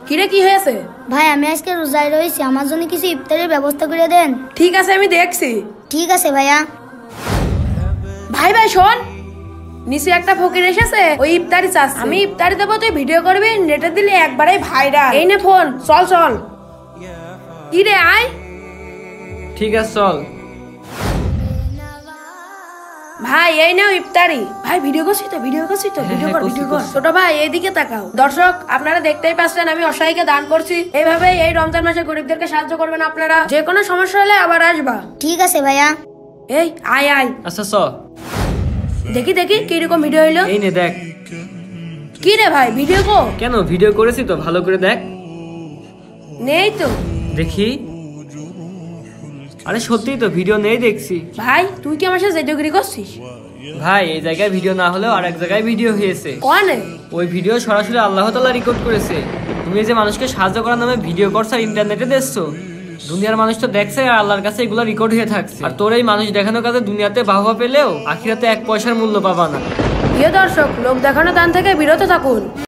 কিরে কি হয়েছে? ভাই আমি আজকে রোজায় রয়েছি, আমার জন্য কিছু ইফতারের ব্যবস্থা করে দেন। ঠিক আছে আমি দেখছি। ঠিক আছে ভাইয়া। ভাই ভাই শোন, নিচে একটা ফকির এসেছে, ওই ইফতারি চাচ্ছে। আমি ইফতারি দেবো, তুই ভিডিও করবি, নেটে দিলে একবারে ভাইরাল। এই নে ফোন, চল চল। কি রে আয়। ঠিক আছে চল। ভাই এই নাও ইফতারি। ভাই ভিডিও করছি তো, ভিডিও কর। ছোট ভাই এইদিকে তাকাও। দর্শক আপনারা দেখতেই পাচ্ছেন আমি অসহায়কে দান করছি। এইভাবে এই রমজান মাসে গরিবদেরকে সাহায্য করবেন আপনারা। যে কোনো সমস্যা হলে আবার আসবা। ঠিক আছে ভাইয়া। এই আয় আয়। আচ্ছা দেখি কিরকম ভিডিও হইলো। এই নে দেখ। কি রে ভাই ভিডিও কো? কেন ভিডিও করেছি তো, ভালো করে দেখ। নেই তো দেখি। আরে সত্যি তো ভিডিও নেই দেখছি। ভাই তুই কি আমার সাথে জেডিওগিরি করছিস? ভাই এই জায়গায় ভিডিও না হলেও আরেক জায়গায় ভিডিও হয়েছে। কোনে? ওই ভিডিও সরাসরি আল্লাহ তাআলা রেকর্ড করেছে। তুমি যে মানুষকে সাহায্য করার নামে ভিডিও করছো আর ইন্টারনেটে দেখছো, দুনিয়ার মানুষ তো দেখছে আর আল্লাহর কাছে এগুলো রেকর্ড হয়ে থাকছে। আর তোর এই মানুষ দেখানোর কাছে দুনিয়াতে বাহবা পেলেও আখিরাতে 1 পয়সার মূল্য পাবা না। প্রিয় দর্শক, লোক দেখানো দান থেকে বিরত থাকুন।